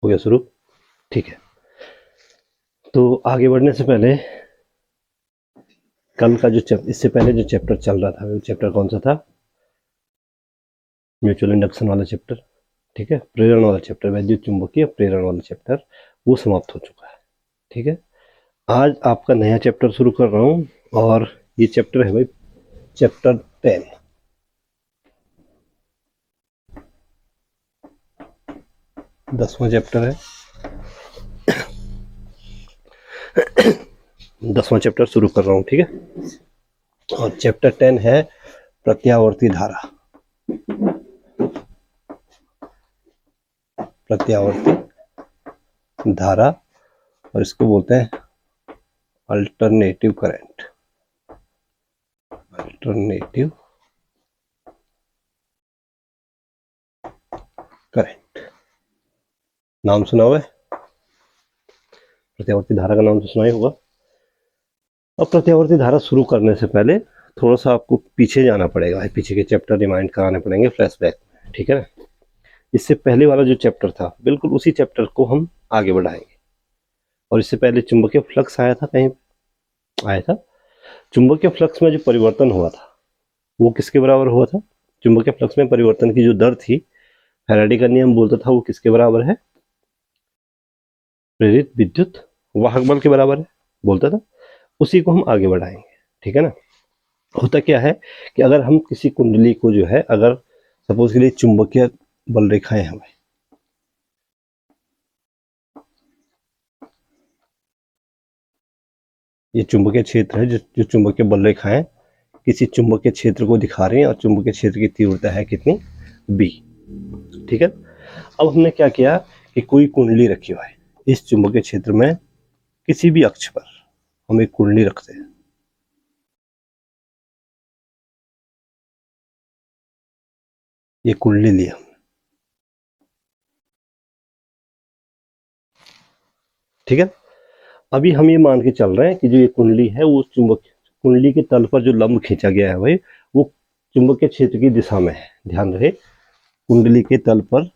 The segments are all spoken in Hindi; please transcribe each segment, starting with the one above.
हो गया शुरू। ठीक है, तो आगे बढ़ने से पहले कल का जो इससे पहले जो चैप्टर चल रहा था वो चैप्टर कौन सा था? म्यूचुअल इंडक्शन वाला चैप्टर। ठीक है, प्रेरण वाला चैप्टर, वैद्युत चुंबकीय प्रेरण वाला चैप्टर वो समाप्त हो चुका है। ठीक है, आज आपका नया चैप्टर शुरू कर रहा हूँ और ये चैप्टर है भाई चैप्टर 10। 10वां चैप्टर है। 10वां चैप्टर शुरू कर रहा हूँ। ठीक है, और चैप्टर 10 है प्रत्यावर्ती धारा। प्रत्यावर्ती धारा, और इसको बोलते हैं अल्टरनेटिव करंट। अल्टरनेटिव करंट नाम सुना हुआ है? प्रत्यावर्ती धारा का नाम तो सुना ही होगा। अब प्रत्यावर्ती धारा शुरू करने से पहले थोड़ा सा आपको पीछे जाना पड़ेगा, पीछे के चैप्टर रिमाइंड कराने पड़ेंगे फ्लैशबैक में। ठीक है ना, इससे पहले वाला जो चैप्टर था बिल्कुल उसी चैप्टर को हम आगे बढ़ाएंगे। और इससे पहले चुंबकीय फ्लक्स आया था, कहीं आया था। चुंबकीय फ्लक्स में जो परिवर्तन हुआ था वो किसके बराबर हुआ था? चुंबकीय फ्लक्स में परिवर्तन की जो दर थी, फैराडे का नियम बोलता था वो किसके बराबर है? प्रेरित विद्युत वाहक बल के बराबर है बोलता था। उसी को हम आगे बढ़ाएंगे। ठीक है ना, होता क्या है कि अगर हम किसी कुंडली को जो है, अगर सपोज के लिए चुंबकीय बल रेखाएं हैं, ये चुंबकीय क्षेत्र है, जो चुंबकीय बल रेखाएं किसी चुंबकीय क्षेत्र को दिखा रही हैं और चुंबकीय क्षेत्र की तीव्रता है कितनी? b। ठीक है, अब हमने क्या किया कि कोई कुंडली रखी हुआ है इस चुंबकीय क्षेत्र में, किसी भी अक्ष पर हम एक कुंडली रखते हैं। ये कुंडली लिया, ठीक है। अभी हम ये मान के चल रहे हैं कि जो ये कुंडली है वो कुंडली के तल पर जो लंब खींचा गया है भाई वो चुंबकीय क्षेत्र की दिशा में है। ध्यान रहे, कुंडली के तल पर,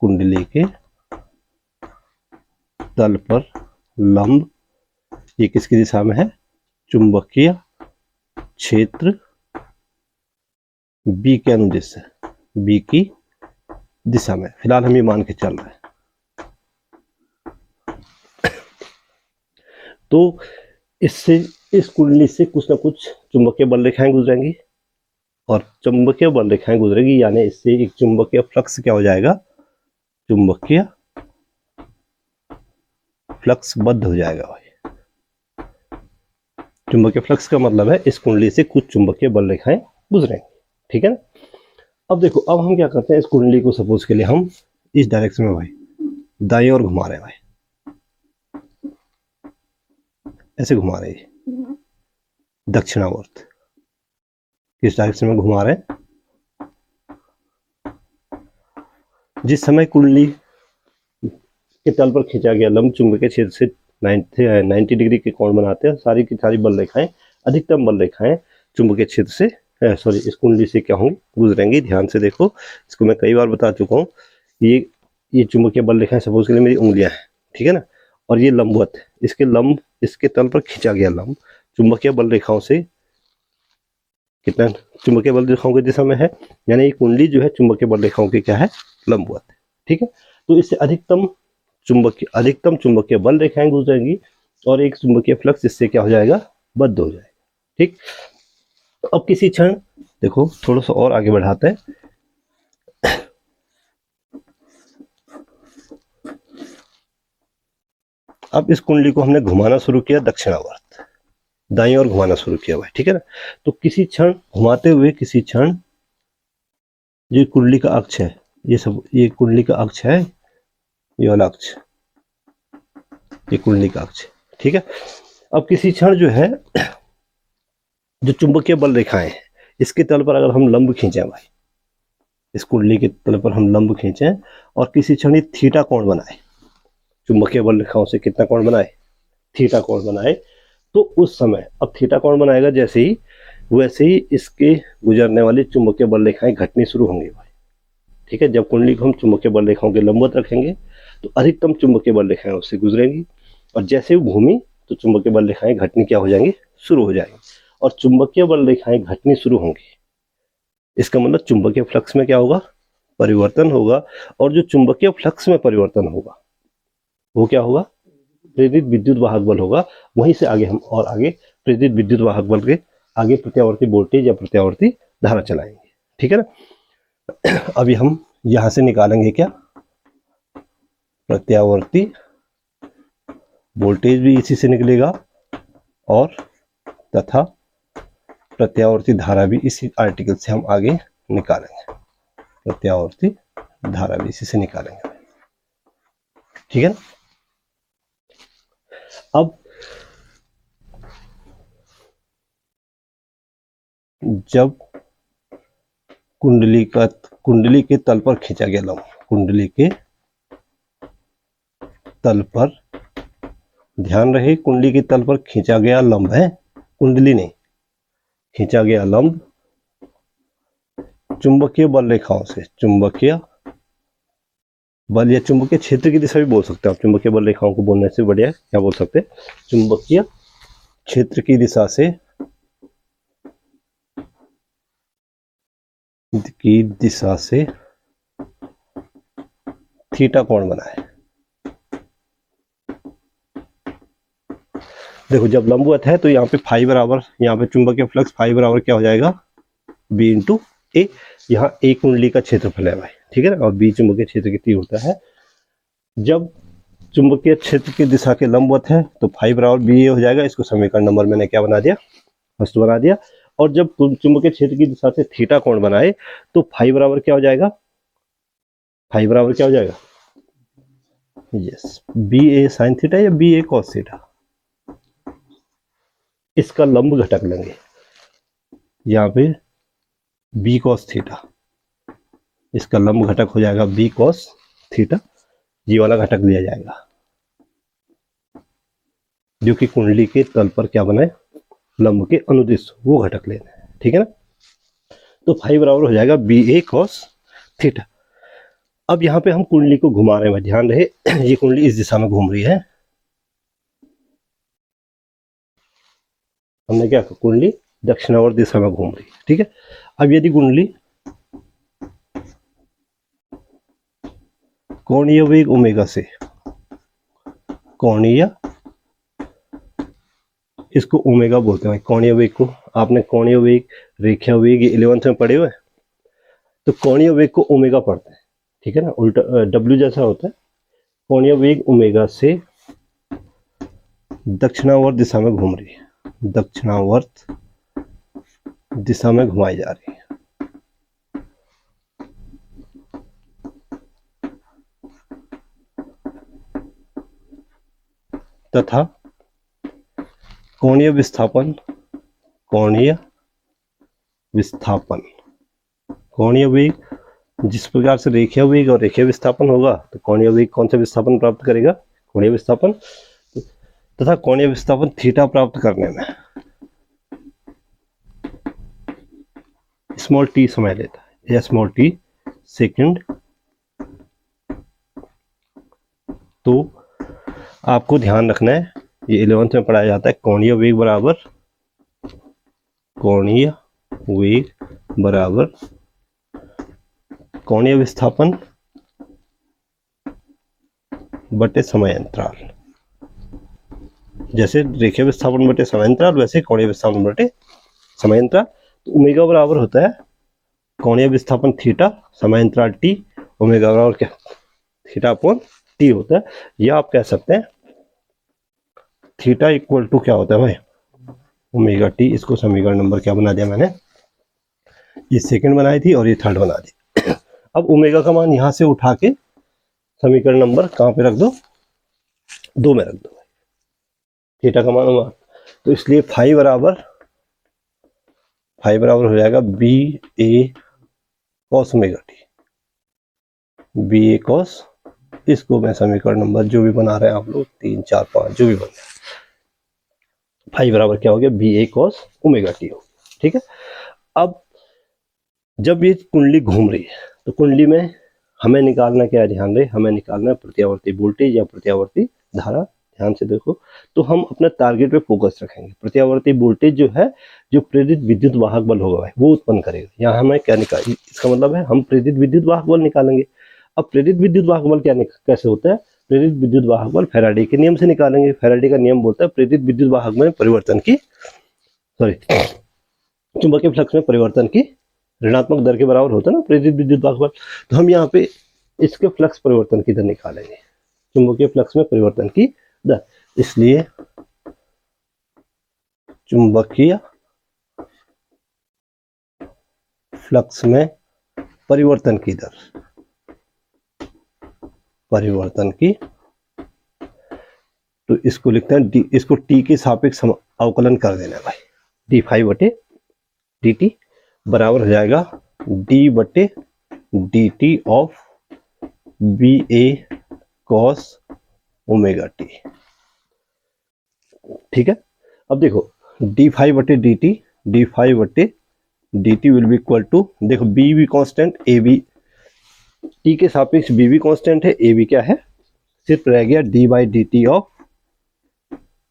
कुंडली के तल पर लंब ये किसकी दिशा में है? चुंबकीय क्षेत्र बी के अनुदिश है, बी की दिशा में। फिलहाल हम ये मान के चल रहे हैं। तो इससे, इस कुंडली से कुछ ना कुछ चुंबकीय बल रेखाएं गुजरेंगी और चुंबकीय बल रेखाएं गुजरेगी, यानी इससे एक चुंबकीय फ्लक्स क्या हो जाएगा? चुंबकीय फ्लक्स बद्ध हो जाएगा भाई। चुंबकीय फ्लक्स का मतलब है इस कुंडली से कुछ चुंबकीय बल रेखाएं गुजरेंगी। ठीक है ना, अब देखो, अब हम क्या करते हैं, इस कुंडली को सपोज के लिए हम इस डायरेक्शन में भाई दाएं ओर घुमा रहे हैं भाई, ऐसे घुमा रहे हैं दक्षिणावर्त। किस डायरेक्शन में घुमा रहे हैं? जिस समय कुंडली के तल पर खींचा गया लंब चुंबकीय क्षेत्र से 90 डिग्री के कोण बनाते हैं, सारी की सारी बल रेखाएं, अधिकतम बल रेखाएं चुंबकीय क्षेत्र से सॉरी इस कुंडली से क्या होंगी? गुजरेंगी। ध्यान से देखो, इसको मैं कई बार बता चुका हूँ। ये चुंबकीय बल रेखाएं सपोज के लिए मेरी उंगलियां हैं, ठीक है ना, और ये लंबवत है, इसके लंब, इसके तल पर खींचा गया लंब चुंबकीय बल रेखाओं से कितना चुंबकीय बल रेखाओं की दिशा में है, यानी ये कुंडली जो है चुंबकीय बल रेखाओं की क्या है? लंबवत है। ठीक है, तो इससे अधिकतम चुंबकीय बल रेखाएं गुजरेंगी और एक चुंबकीय फ्लक्स इससे क्या हो जाएगा? बद्ध हो जाएगा। ठीक, तो अब किसी क्षण देखो, थोड़ा सा और आगे बढ़ाते हैं। अब इस कुंडली को हमने घुमाना शुरू किया दक्षिणावर्त, दाईं ओर घुमाना शुरू किया भाई। ठीक है ना, तो किसी क्षण घुमाते हुए, किसी क्षण जो कुंडली का अक्ष है, ये कुंडली का अक्ष है, ये वाला अक्ष, ये कुंडली का अक्ष। ठीक है, अब किसी क्षण जो है, जो चुंबकीय बल रेखाएं हैं इसके तल पर अगर हम लंब खींचें भाई, इस कुंडली के तल पर हम लंब खींचें और किसी क्षण थीटा कोण बनाए, चुंबकीय बल रेखाओं से कितना कोण बनाए? थीटा कोण बनाए, तो उस समय अब थीटा कोण बनाएगा जैसे ही, वैसे ही इसके गुजरने वाली चुंबकीय बल रेखाएं घटनी शुरू होंगी भाई। ठीक है। जब कुंडली को हम चुंबकीय बल रेखाओं के लंबवत रखेंगे तो अधिकतम चुंबकीय बल रेखाएं उससे गुजरेंगी, और जैसे वो घूमी तो चुंबकीय बल रेखाएं घटनी क्या हो जाएंगी, शुरू हो जाएंगी, और चुंबकीय बल रेखाएं घटनी शुरू होंगी। इसका मतलब चुंबकीय फ्लक्स में क्या होगा, परिवर्तन होगा, और जो चुंबकीय फ्लक्स में परिवर्तन होगा वो क्या होगा, प्रेरित विद्युत वाहक बल होगा। वहीं से आगे हम और आगे प्रेरित विद्युत वाहक बल के आगे प्रत्यावर्ती वोल्टेज या प्रत्यावर्ती धारा चलाएंगे, ठीक है ना। अभी हम यहां से निकालेंगे क्या, प्रत्यावर्ती वोल्टेज भी इसी से निकलेगा, और तथा प्रत्यावर्ती धारा भी इसी आर्टिकल से हम आगे निकालेंगे, प्रत्यावर्ती धारा भी इसी से निकालेंगे, ठीक है ना। अब जब कुंडली के तल पर खींचा गया लंब, कुंडली के तल पर, ध्यान रहे कुंडली के तल पर खींचा गया लंब है, कुंडली नहीं, खींचा गया लंब चुंबकीय बल रेखाओं से, चुंबकीय बल या चुंबकीय क्षेत्र की दिशा भी बोल सकते हैं आप, चुंबकीय बल रेखाओं को बोलने से बढ़िया क्या बोल सकते हैं, चुंबकीय क्षेत्र की दिशा से थीटा कोण बनाए। देखो जब लंबवत है तो यहाँ पे फाई बराबर, यहाँ पे चुंबकीय फ्लक्स फाई बराबर क्या हो जाएगा, बी इंटू ए। यहाँ ए कुंडली का क्षेत्रफल है भाई, ठीक है ना, और बी चुंबकीय क्षेत्र की तीव्रता है। जब चुंबकीय क्षेत्र की दिशा के लंबवत है तो फाई बराबर बी ए हो जाएगा। इसको समीकरण नंबर मैंने क्या बना दिया, फर्स्ट बना दिया। और जब चुंबकीय क्षेत्र की दिशा से थीटा कोण बनाए तो फाई बराबर क्या हो जाएगा, फाई बराबर क्या हो जाएगा, यस, बी ए साइन थीटा या बी ए कॉस थीटा। इसका लंब घटक लेंगे, यहाँ पे बी कॉस थीटा, इसका लंब घटक हो जाएगा बी कॉस थीटा, ये वाला घटक लिया जाएगा जो कि कुंडली के तल पर क्या बनाए, लंब के अनुदिश, वो घटक लेना है, ठीक है ना। तो फाई बराबर हो जाएगा बी ए कॉस थीटा। अब यहाँ पे हम कुंडली को घुमा रहे हैं, ध्यान रहे ये कुंडली इस दिशा में घूम रही है, हमने क्या, कुंडली दक्षिणावर्त दिशा में घूम रही है, ठीक है। अब यदि कुंडली कोणीय वेग ओमेगा से, कोणीय, इसको ओमेगा बोलते हैं कोणीय वेग को, आपने कोणीय वेग, रेखीय वेग 11th में पढ़े हुए, तो कोणीय वेग को ओमेगा पढ़ते हैं, ठीक है ना, उल्टा डब्ल्यू जैसा होता है। कोणीय वेग ओमेगा से दक्षिणावर्त दिशा में घूम रही है, दक्षिणावर्त दिशा में घुमाई जा रही है, तथा कोणीय विस्थापन, कोणीय विस्थापन, कोणीय वेग जिस प्रकार से रेखीय वेग और रेखीय विस्थापन होगा तो कोणीय वेग कौन सा विस्थापन प्राप्त करेगा, कोणीय विस्थापन, तथा कोणीय विस्थापन थीटा प्राप्त करने में स्मॉल टी समय लेता है, या स्मॉल टी सेकंड। तो आपको ध्यान रखना है, ये 11th में पढ़ाया जाता है, कोणीय वेग बराबर, कोणीय वेग बराबर कोणीय विस्थापन बटे समय अंतराल। जैसे रेखीय विस्थापन बटे समय अंतराल, वैसे कोणीय विस्थापन बटे समय अंतराल। तो ओमेगा बराबर होता है कोणीय विस्थापन थीटा, समय अंतराल टी, ओमेगा बराबर क्या, थीटा अपॉन टी होता है। या आप कह सकते हैं थीटा इक्वल टू क्या होता है भाई, ओमेगा टी। इसको समीकरण नंबर क्या बना दिया मैंने, ये सेकंड बनाई थी और ये थर्ड बना दी। अब ओमेगा का मान यहां से उठा के समीकरण नंबर कहां पे रख दो, 2 में रख दो, थीटा का मान। तो इसलिए फाई बराबर हो जाएगा B A cos omega T, B A cos, इसको मैं समीकरण नंबर जो भी बना रहे हैं आप लोग 3 4 5 जो भी बन रहा है, फाई बराबर क्या हो गया, B A cos omega T हो, ठीक है। अब जब ये कुंडली घूम रही है तो कुंडली में हमें निकालना क्या है, ध्यान रहे, हमें निकालना है प्रत्यावर्ती वोल्टेज या प्रत्यावर्ती धारा। ध्यान से देखो, तो हम अपना टारगेट पे फोकस रखेंगे। प्रत्यावर्ती वोल्टेज जो है, जो प्रेरित विद्युत वाहक बल होगा भाई, वो उत्पन्न करेगा। यहाँ हमें क्या निकाल, इसका मतलब है हम प्रेरित विद्युत वाहक बल निकालेंगे। अब प्रेरित विद्युत वाहक बल कैसे होता है, प्रेरित विद्युत वाहक बल फैराडे के नियम से निकालेंगे। फैराडे का नियम बोलता है प्रेरित विद्युत वाहक में परिवर्तन की, चुंबकीय फ्लक्स में परिवर्तन की ऋणात्मक दर के बराबर होता है ना प्रेरित विद्युत वाहक बल। तो हम यहाँ पे इसके फ्लक्स परिवर्तन की दर निकालेंगे, चुंबकीय फ्लक्स में परिवर्तन की दर। इसलिए चुंबकीय फ्लक्स में परिवर्तन की दर, परिवर्तन की, तो इसको लिखते हैं डी, इसको टी के सापेक्ष अवकलन कर देना है भाई। डी फाइव बटे डी टी बराबर हो जाएगा डी बटे D T of B A cos omega T. ठीक है, अब देखो डी फाइव बटे डी टी, डी फाइव बटे D T will be equal to, देखो बी भी कॉन्स्टेंट, ए बी, टी के सापेक्ष बी भी कॉन्स्टेंट है, ए बी क्या है, सिर्फ रह गया D by D T of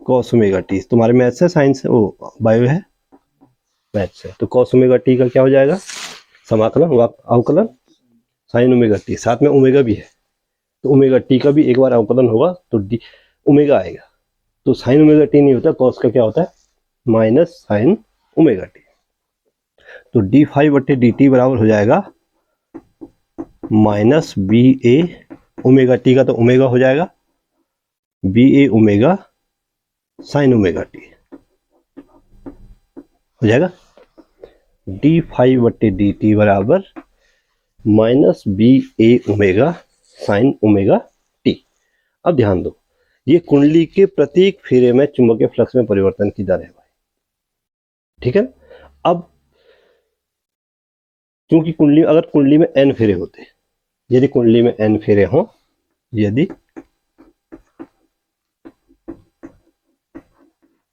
cos omega T. तुम्हारे मैथ्स है, साइंस है, वो बायो है, मैथ्स है, तो कॉस ओमेगा टी का क्या हो जाएगा, समाकलन अवकलन साइन ओमेगा टी, साथ में ओमेगा भी है, तो ओमेगा टी का भी एक बार अवकलन होगा तो डी ओमेगा आएगा। तो साइन ओमेगा टी नहीं होता, कॉस का क्या होता है, माइनस साइन ओमेगा टी। तो डी फाइव बटे डी टी बराबर हो जाएगा minus B A omega T का तो ओमेगा हो जाएगा, B A omega sine omega T हो जाएगा। डी फाइव बटे डी टी बराबर minus B A omega sine omega T. अब ध्यान दो, ये कुंडली के प्रत्येक फेरे में चुंबकीय फ्लक्स में परिवर्तन की दर है भाई। ठीक है, अब क्योंकि कुंडली, अगर कुंडली में n फेरे होते, यदि कुंडली में n फेरे हों, यदि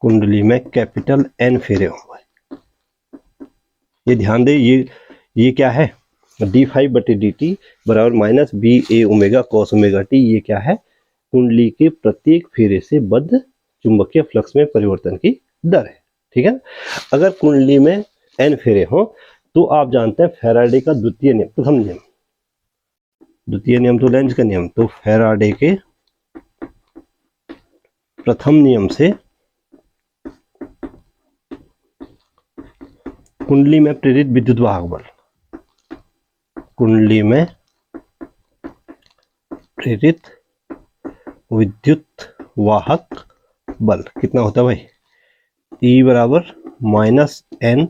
कुंडली में कैपिटल n फेरे हों भाई, ये ध्यान दे, ये क्या है, डी फाइव बटे डी टी बराबर minus B A omega cos omega T, ये क्या है, कुंडली के प्रत्येक फेरे से बद्ध चुंबकीय फ्लक्स में परिवर्तन की दर है। ठीक है, अगर कुंडली में n फेरे हों तो आप जानते हैं फैराडे का द्वितीय नियम, प्रथम नियम, द्वितीय नियम तो लेंज का नियम, तो फैराडे के प्रथम नियम से कुंडली में प्रेरित विद्युत वाहक बल, कुंडली में प्रेरित विद्युत वाहक बल कितना होता है भाई, E बराबर माइनस एन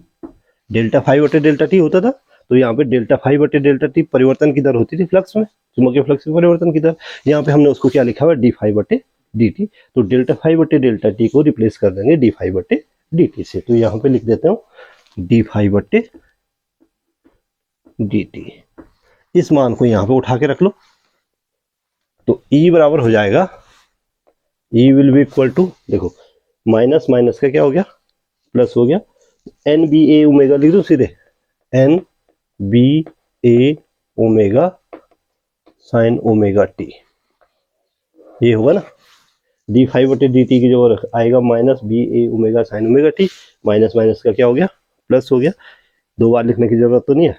डेल्टा फाइव बटे डेल्टा टी होता था। तो यहाँ पे डेल्टा फाइव बटे डेल्टा टी परिवर्तन की दर होती थी फ्लक्स में, चुंबकीय फ्लक्स में परिवर्तन की दर। यहाँ पे हमने उसको क्या लिखा हुआ, डी फाइव बटे डी टी, तो डेल्टा फाइव बटे डेल्टा टी को रिप्लेस कर देंगे डी फाइव बटे डी टी से। तो यहाँ पे लिख देता हूँ डी फाइव बटे डी टी, इस मान को यहाँ पे उठा के रख लो, तो E बराबर हो जाएगा, E will be equal to, देखो माइनस माइनस का क्या हो गया, प्लस हो गया, एन बी ए ओमेगा लिख दो सीधे, N B A omega sine omega T, ये होगा ना, डी फाइव बटे डी टी की जो आएगा minus B A omega sine omega T, minus minus का क्या हो गया, प्लस हो गया। दो बार लिखने की जरूरत तो नहीं है,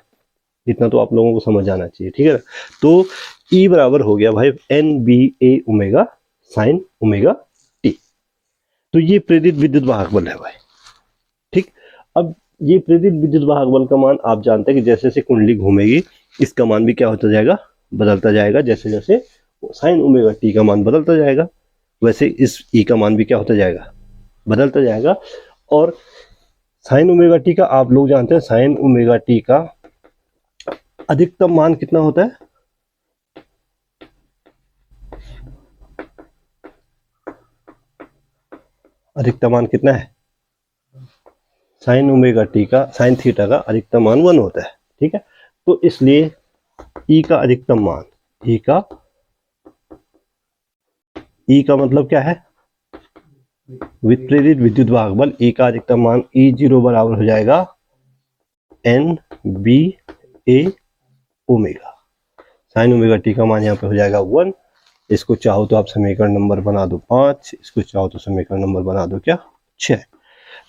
इतना तो आप लोगों को समझ आना चाहिए। ठीक है, तो E बराबर हो गया भाई N B A omega sine omega T. तो ये प्रेरित विद्युत वाहक बल है भाई। ठीक, अब ये प्रेरित विद्युत वाहक बल का मान आप जानते हैं कि जैसे जैसे कुंडली घूमेगी इसका मान भी क्या होता जाएगा, बदलता जाएगा। जैसे जैसे साइन ओमेगा टी का मान बदलता जाएगा वैसे इस E का मान भी क्या होता जाएगा, बदलता जाएगा। और साइन ओमेगा टी का आप लोग जानते हैं, साइन ओमेगा टी का अधिकतम मान कितना होता है, अधिकतम मान कितना है, साइन ओमेगा टी का, साइन थीटा का अधिकतम मान 1 होता है। ठीक है, तो इसलिए E का अधिकतम मान, E का मतलब क्या है, विप्रेरित विद्युत वाहक बल, E का अधिकतम मान E0 बराबर हो जाएगा N B A omega sine omega T का मान यहाँ पे हो जाएगा 1। इसको चाहो तो आप समीकरण नंबर बना दो 5, इसको चाहो तो समीकरण नंबर बना दो क्या 6।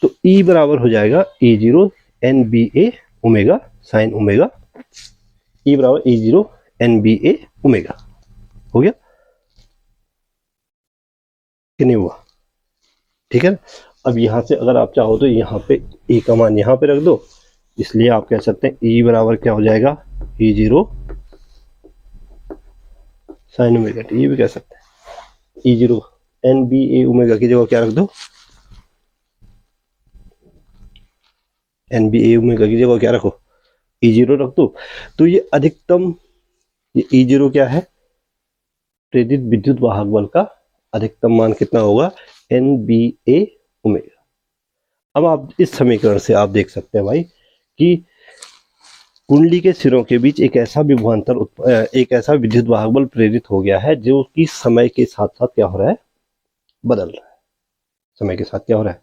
तो ई बराबर हो जाएगा E0 NBA omega sine omega, E बराबर E0 NBA ओमेगा। हो गया कि नहीं हुआ? ठीक है। अब यहाँ से अगर आप चाहो तो यहाँ पे ई का मान यहाँ पे रख दो, इसलिए आप कह सकते हैं ई बराबर क्या हो जाएगा E0 साइन ओमेगा टी, ये भी कह सकते हैं E0 NBA ओमेगा की जगह क्या रख दो, NBA ओमेगा की जगह क्या रखो E0 रख दो। तो ये अधिकतम, ये E0 क्या है, प्रेरित विद्युत वाहक बल का अधिकतम मान कितना होगा NBA ओमेगा। अब आप इस समीकरण से आप देख सकते हैं भाई कि कुंडली के सिरों के बीच एक ऐसा विभवांतर एक ऐसा विद्युत वाहक बल प्रेरित हो गया है जो कि समय के साथ साथ क्या हो रहा है, बदल रहा है। समय के साथ क्या हो रहा है,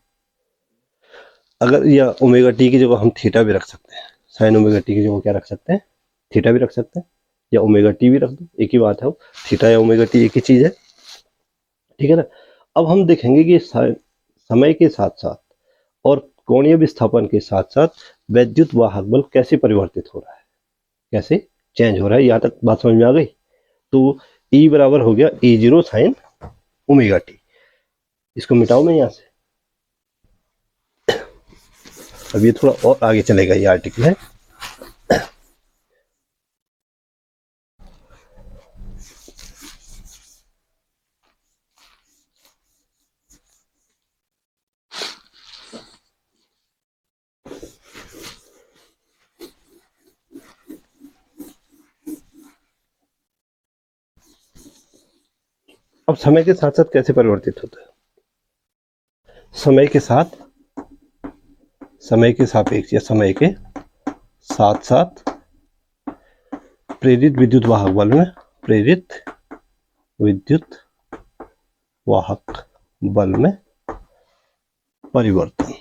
अगर या ओमेगा टी की जगह हम थीटा भी रख सकते हैं, साइन ओमेगा टी की जगह क्या रख सकते हैं, थीटा भी रख सकते हैं, या ओमेगा टी भी रख दो, एक ही बात है वो, थीटा या ओमेगा टी एक ही चीज है। ठीक है ना। अब हम देखेंगे कि समय के साथ साथ और कोणीय विस्थापन के साथ साथ वैद्युत वाहक बल कैसे परिवर्तित हो रहा है, कैसे चेंज हो रहा है। यहाँ तक बात समझ में आ गई? तो E बराबर हो गया E0 साइन ओमेगा टी। इसको मिटाओ मैं यहाँ से, अब ये थोड़ा और आगे चलेगा ये आर्टिकल है। अब समय के साथ साथ कैसे परिवर्तित होता है, समय के साथ, समय के सापेक्ष या समय के साथ साथ प्रेरित विद्युत वाहक बल में, प्रेरित विद्युत वाहक बल में परिवर्तन।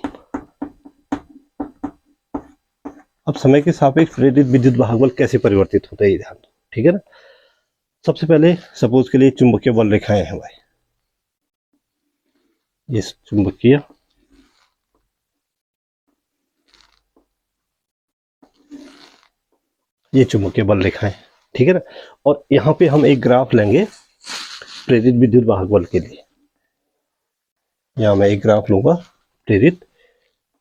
अब समय के सापेक्ष प्रेरित विद्युत वाहक बल कैसे परिवर्तित होता है ये ध्यान दो। ठीक है ना। सबसे पहले सपोज के लिए चुंबकीय बल रेखाएं हैं भाई, ये चुंबकीय ये चुंबकीय बल रेखाएं, ठीक है ना। और यहाँ पे हम एक ग्राफ लेंगे प्रेरित विद्युत वाहक बल के लिए, यहाँ मैं एक ग्राफ लूंगा प्रेरित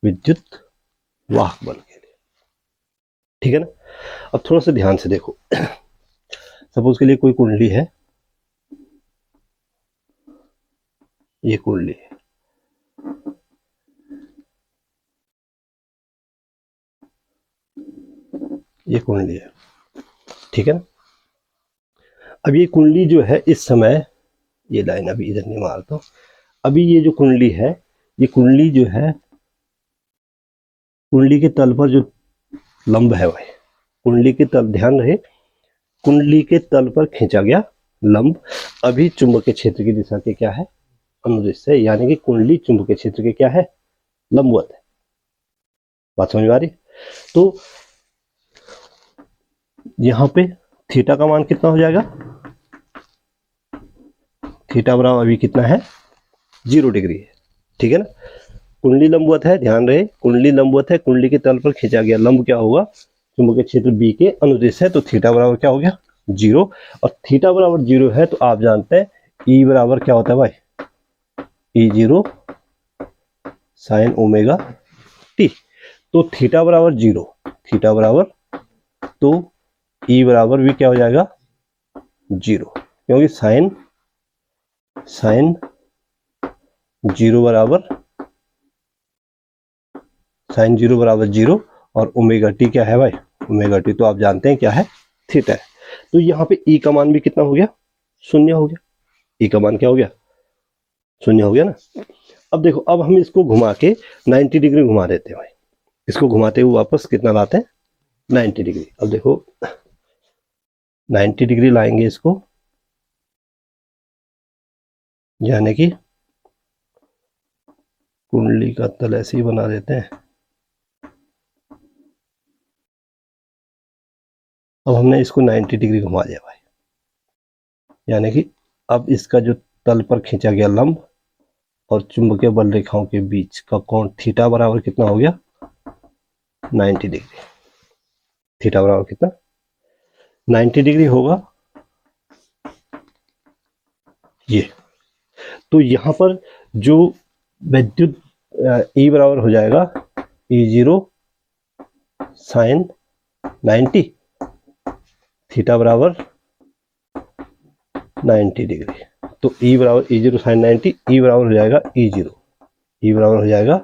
विद्युत वाहक बल के लिए। ठीक है ना। अब थोड़ा सा ध्यान से देखो, सपोज के लिए कोई कुंडली है, ये कुंडली है, ये कुंडली है, ठीक है ना। अब ये कुंडली जो है इस समय, ये लाइन अभी इधर नहीं मारता, अभी ये जो कुंडली है, ये कुंडली जो है, कुंडली के तल पर जो लंब है भाई, कुंडली के तल, ध्यान रहे, कुंडली के तल पर खींचा गया लंब अभी चुंबकीय क्षेत्र की दिशा के क्या है, अनुदिश है, यानी कि कुंडली चुंबकीय क्षेत्र के क्या है, लंबवत है। बात समझ में आ रही? तो यहां पे थीटा का मान कितना हो जाएगा, थीटा बराबर अभी कितना है 0 डिग्री है। ठीक है ना। कुंडली लंबवत है, ध्यान रहे कुंडली लंबवत है, कुंडली के तल पर खींचा गया लंब क्या होगा, चुंबकीय क्षेत्र बी के अनुदिश है, तो थीटा बराबर क्या हो गया 0। और थीटा बराबर 0 है तो आप जानते हैं ई बराबर क्या होता है भाई, E0 साइन ओमेगा टी। तो थीटा बराबर 0, थीटा बराबर, तो ई बराबर भी क्या हो जाएगा 0, क्योंकि साइन साइन 0 बराबर, साइन 0 बराबर 0, और ओमेगा टी क्या है भाई, ओमेगा टी तो आप जानते हैं क्या है, थीटा है। तो यहाँ पे ई का मान भी कितना हो गया, 0 हो गया। ई का मान क्या हो गया, 0 हो गया ना। अब देखो, अब हम इसको घुमा के 90 डिग्री घुमा देते हैं भाई, इसको घुमाते हुए वापस कितना लाते हैं 90 डिग्री। अब देखो 90 डिग्री लाएंगे इसको, यानी कि कुंडली का तल ऐसे ही बना देते हैं, अब हमने इसको 90 डिग्री घुमा दिया भाई, यानी कि अब इसका जो तल पर खींचा गया लंब और चुंबकीय बल रेखाओं के बीच का कोण थीटा बराबर कितना हो गया, 90 डिग्री। थीटा बराबर कितना, 90 डिग्री होगा ये। तो यहाँ पर जो विद्युत E बराबर हो जाएगा E0 साइन 90, थीटा बराबर 90 डिग्री। तो E बराबर E0 साइन 90, E बराबर हो जाएगा E0, E बराबर हो जाएगा,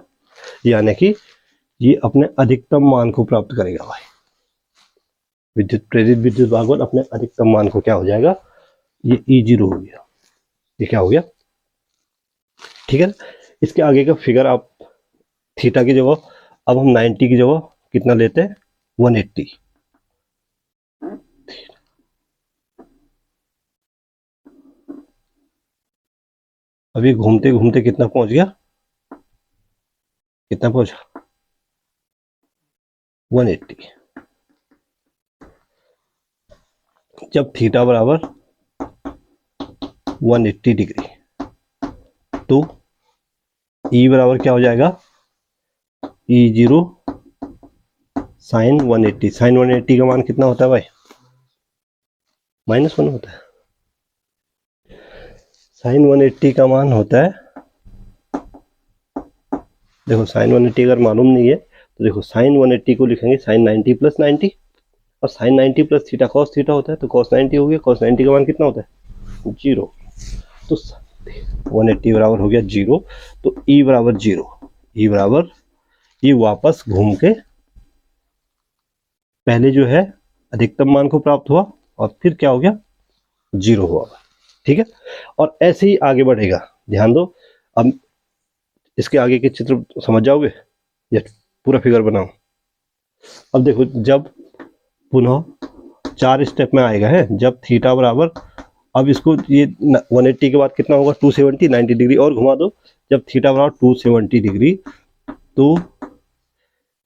यानी कि ये अपने अधिकतम मान को प्राप्त करेगा भाई। विद्युत प्रेरित विद्युत भागवत अपने अधिकतम मान को क्या हो जाएगा, ये E0 हो गया, ये क्या हो गया, ठीक है। इसके आगे का फिगर आप थीटा की जगह अब हम 90 की जगह कितना लेते हैं, 180। अभी घूमते घूमते कितना पहुंच गया, कितना पहुंचा, 180। जब थीटा बराबर 180 डिग्री तो E बराबर क्या हो जाएगा, E0 साइन 180। साइन 180 का मान कितना होता है भाई, -1 होता है। साइन 180 का मान होता है, देखो साइन 180 अगर मालूम नहीं है तो देखो साइन 180 को लिखेंगे साइन 90 प्लस 90, और sine 90 plus theta cos theta होता है, तो कॉस 90 हो गया, कॉस 90 का मान कितना होता है, 0। तो 180 बराबर हो गया 0, तो E बराबर 0, E बराबर, ये वापस घूम के पहले जो है अधिकतम मान को प्राप्त हुआ और फिर क्या हो गया, 0 हुआ, ठीक है। और ऐसे ही आगे बढ़ेगा, ध्यान दो। अब इसके आगे के चित्र समझ जाओगे या पूरा फिगर बनाओ। अब देखो जब पुनः 4 स्टेप में आएगा है, जब थीटा बराबर, अब इसको ये 180 के बाद कितना होगा, 270, 90 डिग्री और घुमा दो। जब थीटा बराबर 270 डिग्री तो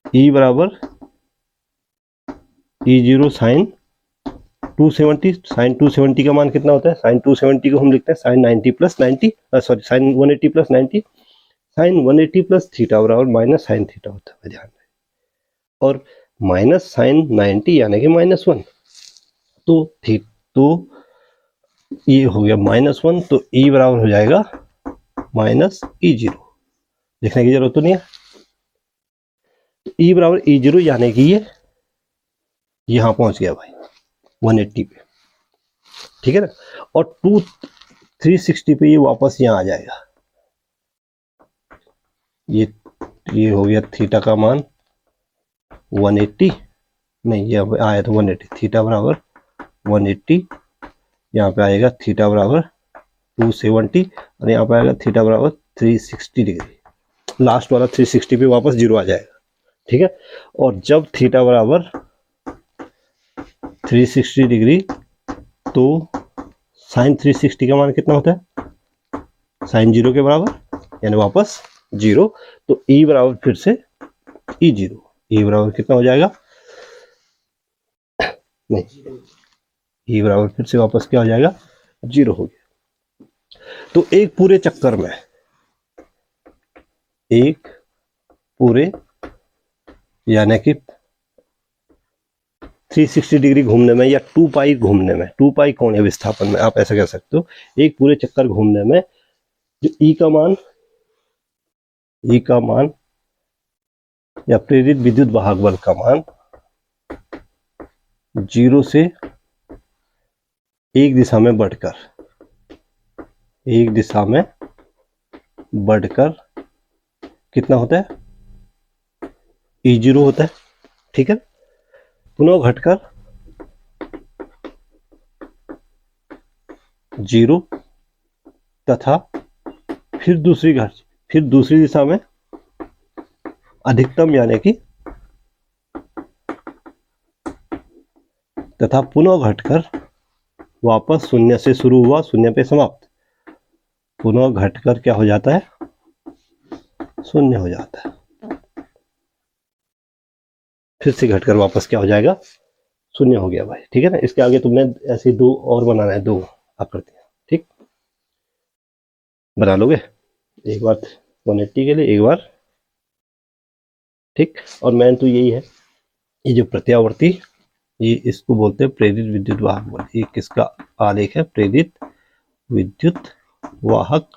E बराबर E0 साइन 270, साइन 270 का मान कितना होता है, साइन 270 को हम लिखते हैं sine 90 plus 90, sorry sine 180 plus 90, sine 180 plus theta बराबर माइनस साइन थीटा होता है, ध्यान रहे। और माइनस साइन 90 यानी कि -1, तो ये हो गया -1, तो E बराबर हो जाएगा माइनस E0, लिखने की जरूरत तो नहीं है। तो E बराबर E0 यानी कि ये यहां पहुंच गया भाई 180 पे, ठीक है ना। और 360 पे ये वापस यहाँ आ जाएगा, ये हो गया थीटा का मान 180, नहीं ये आया तो 180, थीटा बराबर 180, यहाँ पे आएगा थीटा बराबर 270 और यहाँ पे आएगा थीटा बराबर 360 डिग्री। लास्ट वाला 360 पे वापस 0 आ जाएगा, ठीक है। और जब थीटा बराबर 360 डिग्री तो साइन 360 का मान कितना होता है, साइन 0 के बराबर, यानी वापस 0। तो E बराबर फिर से E0, E बराबर कितना हो जाएगा, नहीं E बराबर फिर से वापस क्या हो जाएगा, 0 हो गया। तो एक पूरे चक्कर में, एक पूरे यानी कि 360 डिग्री घूमने में या 2 पाई घूमने में, 2 पाई कोणीय विस्थापन में आप ऐसा कह सकते हो, एक पूरे चक्कर घूमने में जो E का मान या प्रेरित विद्युत वाहक बल का मान 0 से एक दिशा में बढ़कर कितना होता है, E0 होता है, ठीक है। पुनः घटकर 0 तथा फिर दूसरी दिशा में अधिकतम यानी कि, तथा पुनः घटकर वापस 0 से शुरू हुआ 0 पे समाप्त, पुनः घटकर क्या हो जाता है, 0 हो जाता है, फिर से घटकर वापस क्या हो जाएगा, शून्य हो गया भाई, ठीक है ना। इसके आगे तुमने ऐसे दो और बनाना है, दो आकृतियां, ठीक, बना लोगे एक बार 180 के लिए, एक बार, ठीक। और मेन तो यही है, ये जो प्रत्यावर्ती, ये इसको बोलते हैं प्रेरित विद्युत वाहक बल। ये किसका आलेख है? प्रेरित विद्युत वाहक।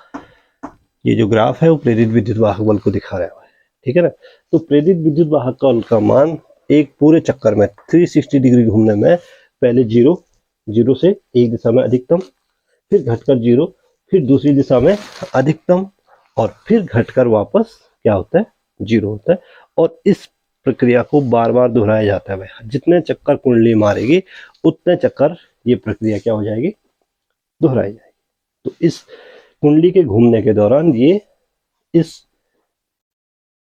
ये जो ग्राफ है वो प्रेरित विद्युत वाहक बल को दिखा रहा है, ठीक है ना। तो प्रेरित विद्युत वाहक बल का मान एक पूरे चक्कर में 360 डिग्री घूमने में पहले जीरो से एक दिशा में अधिकतम, फिर घटकर जीरो, फिर दूसरी दिशा में अधिकतम, और फिर घटकर वापस क्या होता है? जीरो होता है। और इस प्रक्रिया को बार बार दोहराया जाता है भाई। जितने चक्कर कुंडली मारेगी उतने चक्कर ये प्रक्रिया क्या हो जाएगी? दोहराई जाएगी। तो इस कुंडली के घूमने के दौरान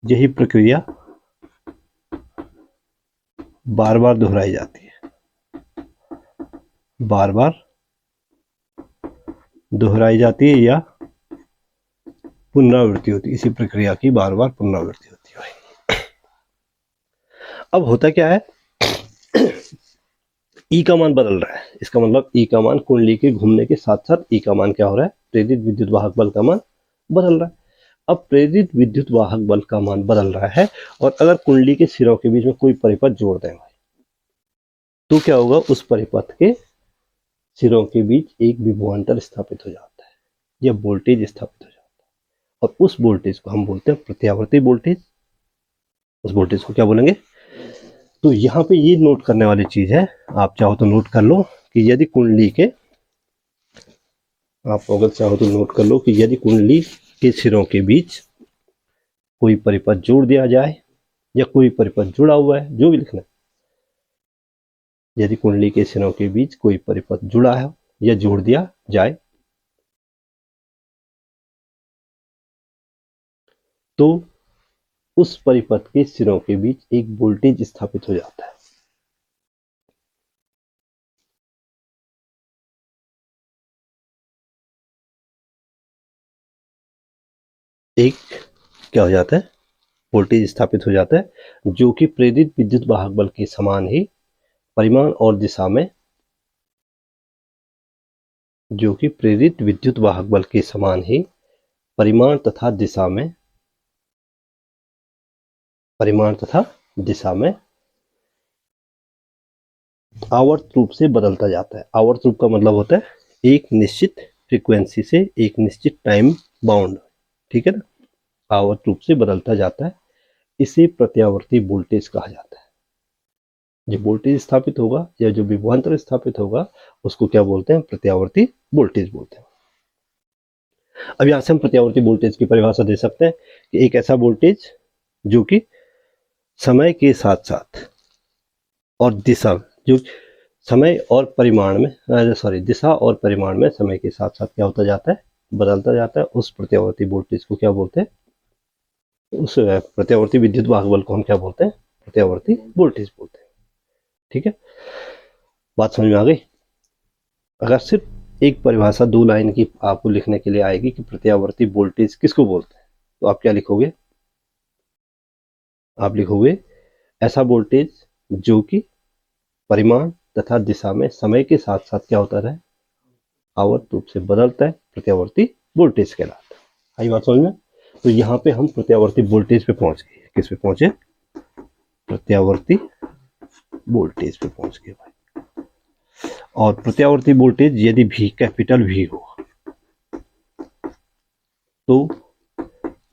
यही प्रक्रिया बार बार दोहराई जाती है, बार बार दोहराई जाती है या पुनरावृत्ति होती है। इसी प्रक्रिया की बार बार पुनरावृत्ति होती है भाई। अब होता क्या है, ई का मान बदल रहा है। इसका मतलब ई का मान कुंडली के घूमने के साथ साथ ई का मान क्या हो रहा है? प्रेरित विद्युत वाहक बल का मान बदल रहा है। अब प्रेरित विद्युत वाहक बल का मान बदल रहा है, और अगर कुंडली के सिरों के बीच में कोई परिपथ जोड़ दें तो क्या होगा? उस परिपथ के सिरों के बीच एक विभवांतर स्थापित हो जाता है, या वोल्टेज स्थापित हो जाता है, और उस वोल्टेज को हम बोलते हैं प्रत्यावर्ती वोल्टेज। उस वोल्टेज को क्या बोलेंगे? तो यहाँ पे ये नोट करने वाली चीज है, आप चाहो तो नोट कर लो कि यदि कुंडली के, आप अगर चाहो तो नोट कर लो कि यदि कुंडली के सिरों के बीच कोई परिपथ जोड़ दिया जाए, या कोई परिपथ जुड़ा हुआ है, जो भी लिखना है, यदि कुंडली के सिरों के बीच कोई परिपथ जुड़ा है या जोड़ दिया जाए, तो उस परिपथ के सिरों के बीच एक वोल्टेज स्थापित हो जाता है। एक क्या हो जाता है? वोल्टेज स्थापित हो जाता है, जो कि प्रेरित विद्युत वाहक बल के समान ही परिमाण और दिशा में, जो कि प्रेरित विद्युत वाहक बल के समान ही परिमाण तथा दिशा में, परिमाण तथा दिशा में आवर्त रूप से बदलता जाता है। आवर्त रूप का मतलब होता है एक निश्चित फ्रीक्वेंसी से एक निश्चित टाइम बाउंड, ठीक है ना। आवर्त रूप से बदलता जाता है, इसे प्रत्यावर्ती वोल्टेज कहा जाता है। जो वोल्टेज स्थापित होगा या जो विभवांतर स्थापित होगा उसको क्या बोलते हैं? प्रत्यावर्ती वोल्टेज बोलते हैं। अब यहां से हम प्रत्यावर्ती वोल्टेज की परिभाषा दे सकते हैं कि एक ऐसा वोल्टेज जो कि समय के साथ साथ और दिशा, जो समय और परिमाण में, दिशा और परिमाण में समय के साथ साथ क्या होता जाता है? बदलता जाता है। उस प्रत्यावर्ती वोल्टेज को क्या बोलते हैं? उस प्रत्यावर्ती विद्युत वाहक बल को हम क्या बोलते हैं? प्रत्यावर्ती वोल्टेज बोलते हैं, ठीक है। बात समझ में आ गई? अगर सिर्फ एक परिभाषा 2 लाइन की आपको लिखने के लिए आएगी कि प्रत्यावर्ती वोल्टेज किसको बोलते हैं, तो आप क्या लिखोगे? आप लिखोगे ऐसा वोल्टेज जो कि परिमाण तथा दिशा में समय के साथ साथ क्या होता रहे? आवर्त रूप से बदलता है, प्रत्यावर्ती वोल्टेज कहलाता है। आई बात समझ में? तो यहाँ पे हम प्रत्यावर्ती वोल्टेज पे पहुंच गए। किस पे पहुंचे? प्रत्यावर्ती वोल्टेज पे पहुंच गए भाई। और प्रत्यावर्ती वोल्टेज यदि भी कैपिटल वी हो तो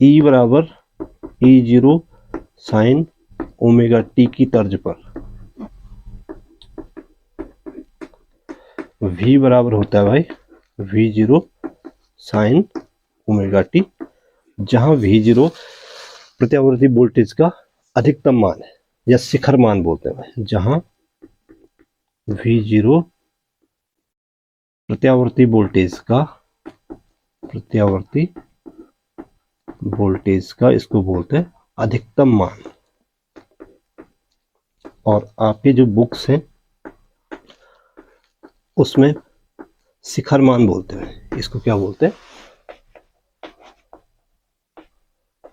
ई बराबर E0 साइन ओमेगा टी की तर्ज पर V बराबर होता है भाई V0 साइन ओमेगा टी, जहां V0 प्रत्यावर्ती वोल्टेज का अधिकतम मान है या शिखर मान बोलते हैं, जहां V0 प्रत्यावर्ती वोल्टेज का इसको बोलते हैं अधिकतम मान। और आपके जो बुक्स हैं उसमें शिखर मान बोलते हैं, इसको क्या बोलते हैं?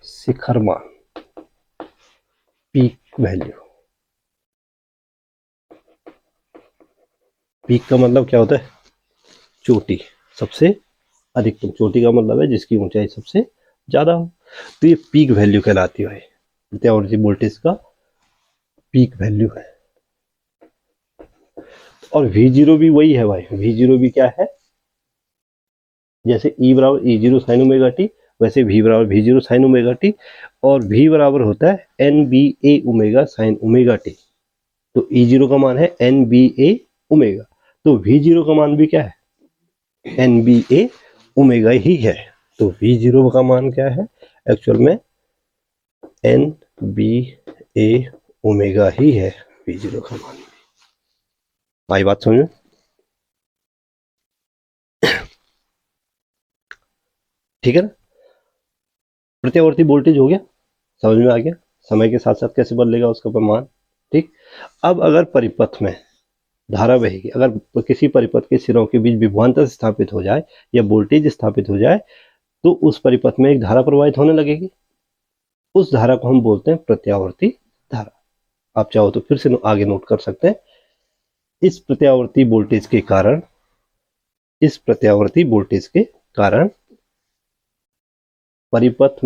शिखर मान, पीक वैल्यू। पीक का मतलब क्या होता है? चोटी, सबसे अधिकतम। चोटी का मतलब है जिसकी ऊंचाई सबसे ज्यादा हो। तो ये पीक वैल्यू कहलाती है, प्रत्यावर्ती वोल्टेज का पीक वैल्यू है। और V0 भी वही है भाई, V0 भी क्या है? जैसे E बराबर E0 साइन ओमेगा टी, वैसे V बराबर V0 साइन ओमेगा टी, और V बराबर होता है NBA omega sine omega T. तो E0 का मान है NBA ओमेगा, तो V0 का मान भी क्या है? NBA ओमेगा ही है। तो V0 का मान क्या है एक्चुअल में? NBA ओमेगा ही है V0 का मान। आई बात समझ में? ठीक है ना? प्रत्यावर्ती वोल्टेज हो गया, समझ में आ गया? समय के साथ साथ कैसे बदलेगा उसका परिमाण। ठीक। अब अगर परिपथ में धारा बहेगी, अगर किसी परिपथ के सिरों के बीच विभवांतर स्थापित हो जाए या वोल्टेज स्थापित हो जाए, तो उस परिपथ में एक धारा प्रवाहित होने लगेगी। उस धारा को हम बोलते हैं प्रत्यावर्ती धारा। आप चाहो तो फिर से आगे नोट कर सकते हैं। इस प्रत्यावर्ती वोल्टेज के कारण, इस प्रत्यावर्ती वोल्टेज के कारण परिपथ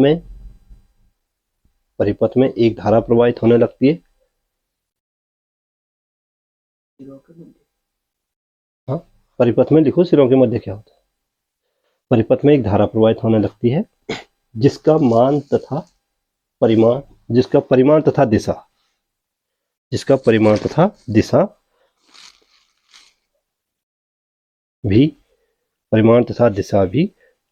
में एक धारा प्रवाहित होने लगती है। हाँ, परिपथ में लिखो सिरों के मध्य क्या होता है। परिपथ में एक धारा प्रवाहित होने लगती है जिसका मान तथा परिमाण, जिसका परिमाण तथा दिशा, जिसका परिमाण तथा दिशा भी, परिमाण तथा दिशा भी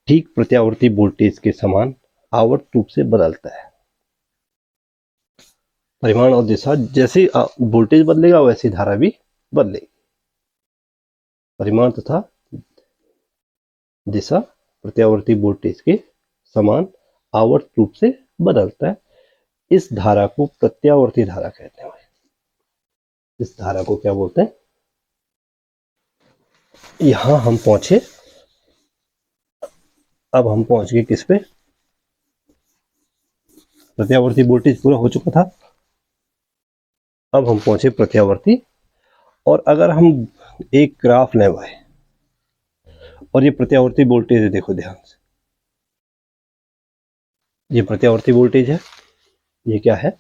ठीक प्रत्यावर्ती वोल्टेज के समान आवर्त रूप से बदलता है। परिमाण और दिशा, जैसे वोल्टेज बदलेगा वैसी धारा भी बदलेगी। परिमाण तथा दिशा प्रत्यावर्ती वोल्टेज के समान आवर्त रूप से बदलता है। इस धारा को प्रत्यावर्ती धारा कहते हैं। इस धारा को क्या बोलते हैं? यहां हम पहुंचे, अब हम पहुंच गए किस पे? प्रत्यावर्ती वोल्टेज पूरा हो चुका था, अब हम पहुंचे प्रत्यावर्ती। और अगर हम एक ग्राफ लें भाई, और ये प्रत्यावर्ती वोल्टेज है, देखो ध्यान से, ये प्रत्यावर्ती वोल्टेज है, ये क्या है?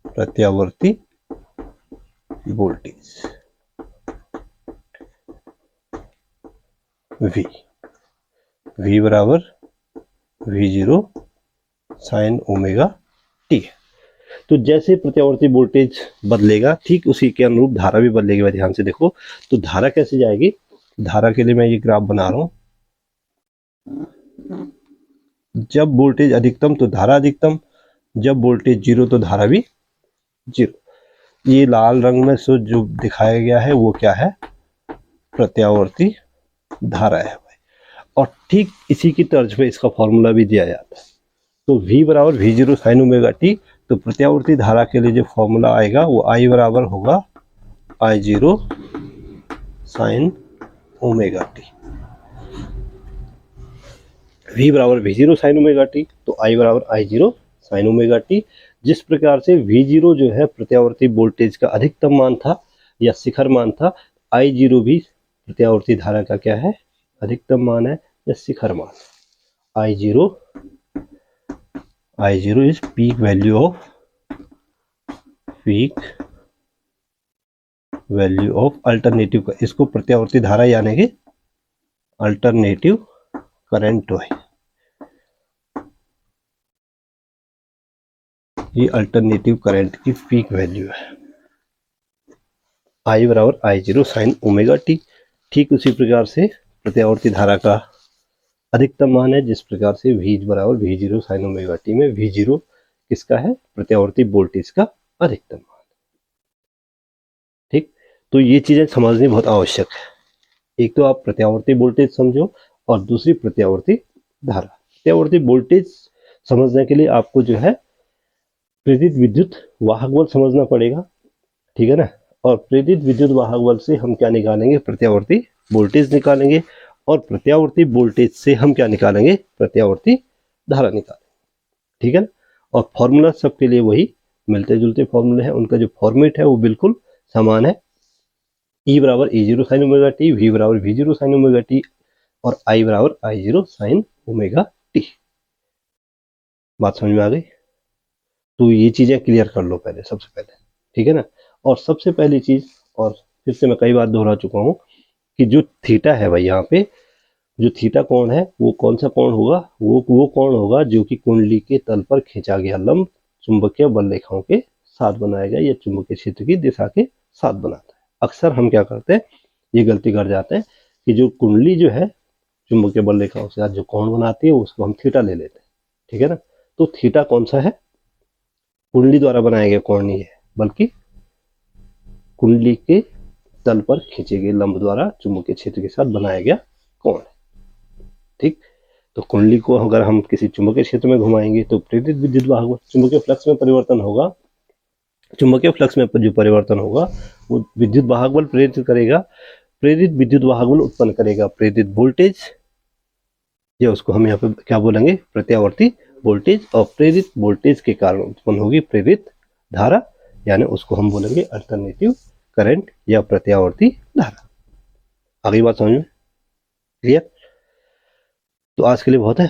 प्रत्यावर्ती वोल्टेज V बराबर V0 साइन ओमेगा टी है। तो जैसे प्रत्यावर्ती वोल्टेज बदलेगा ठीक उसी के अनुरूप धारा भी बदलेगी। ध्यान से देखो, तो धारा कैसे जाएगी? धारा के लिए मैं ये ग्राफ बना रहा हूं। जब वोल्टेज अधिकतम तो धारा अधिकतम, जब वोल्टेज जीरो तो धारा भी जीरो। ये लाल रंग में जो दिखाया गया है वो क्या है? प्रत्यावर्ती धारा है भाई। और ठीक इसी की तर्ज पे इसका फॉर्मूला भी दिया जाता है। तो V बराबर V0 साइन ओमेगा टी, तो प्रत्यावर्ती धारा के लिए जो फॉर्मूला आएगा वो I बराबर होगा I0 sign omega T. V बराबर V0 साइन ओमेगा टी, तो I बराबर I0 साइन ओमेगा टी। जिस प्रकार से V0 जो है प्रत्यावर्ती वोल्टेज का अधिकतम मान था या शिखर मान था, I0 भी प्रत्यावर्ती धारा का क्या है? अधिकतम मान है या शिखर मान। I0 is peak value of alternative, इसको प्रत्यावर्ती धारा यानी कि अल्टरनेटिव करंट है। ये अल्टरनेटिव करंट की पीक वैल्यू है। I बराबर I0 साइन ओमेगा टी। ठीक उसी प्रकार से प्रत्यावर्ती धारा का अधिकतम मान है, जिस प्रकार से V बराबर V0 साइन ओमेगा टी में V0 किसका है? प्रत्यावर्ती वोल्टेज का अधिकतम मान। ठीक, तो ये चीजें समझनी बहुत आवश्यक है। एक तो आप प्रत्यावर्ती वोल्टेज समझो और दूसरी प्रत्यावर्ती धारा। प्रत्यावर्ती वोल्टेज समझने के लिए आपको जो है प्रेरित विद्युत वाहक बल समझना पड़ेगा। ठीक है ना? और प्रेरित विद्युत वाहक बल से हम क्या निकालेंगे? प्रत्यावर्ती वोल्टेज निकालेंगे। और प्रत्यावर्ती वोल्टेज से हम क्या निकालेंगे? प्रत्यावर्ती धारा निकालेंगे। ठीक है ना? और फॉर्मूला सबके लिए वही मिलते जुलते फॉर्मूले हैं, उनका जो फॉर्मेट है वो बिल्कुल समान है। ई बराबर E zero sine omega T, V बराबर V zero sine omega T और आई बराबर I zero sine omega T. बात समझ में आ गई? तो ये चीजें क्लियर कर लो पहले, सबसे पहले, ठीक है ना। और सबसे पहली चीज, और फिर से मैं कई बार दोहरा चुका हूँ कि जो थीटा है भाई, यहाँ पे जो थीटा कोण है वो कौन सा कोण होगा, वो कोण होगा जो कि कुंडली के तल पर खींचा गया लंब चुंबकीय बल रेखाओं के साथ बनाएगा या चुंबकीय क्षेत्र की दिशा के साथ बनाता है। अक्सर हम क्या करते हैं, ये गलती कर जाते हैं कि जो कुंडली जो है चुंबकीय बल रेखाओं के साथ जो कोण बनाती है उसको हम थीटा ले लेते हैं, ठीक है ना। तो थीटा कौन सा है? कुंडली द्वारा बनाया गया कोण नहीं है, बल्कि कुंडली के तल पर खींचे गए लंब द्वारा चुंबकीय क्षेत्र के साथ बनाया गया कोण है, ठीक। तो कुंडली को अगर हम किसी चुंबकीय क्षेत्र में घुमाएंगे तो प्रेरित विद्युत वाहक बल, चुंबकीय फ्लक्स में परिवर्तन होगा, चुंबकीय फ्लक्स में जो परिवर्तन होगा वो विद्युत वाहक बल प्रेरित करेगा, प्रेरित विद्युत वाहक बल उत्पन्न करेगा प्रेरित वोल्टेज, या उसको हम यहाँ पे क्या बोलेंगे, प्रत्यावर्ती वोल्टेज, और प्रेरित वोल्टेज के कारण उत्पन्न होगी प्रेरित धारा, यानी उसको हम बोलेंगे अल्टरनेटिव करंट या प्रत्यावर्ती धारा। आगे बात समझ में क्लियर? तो आज के लिए बहुत है।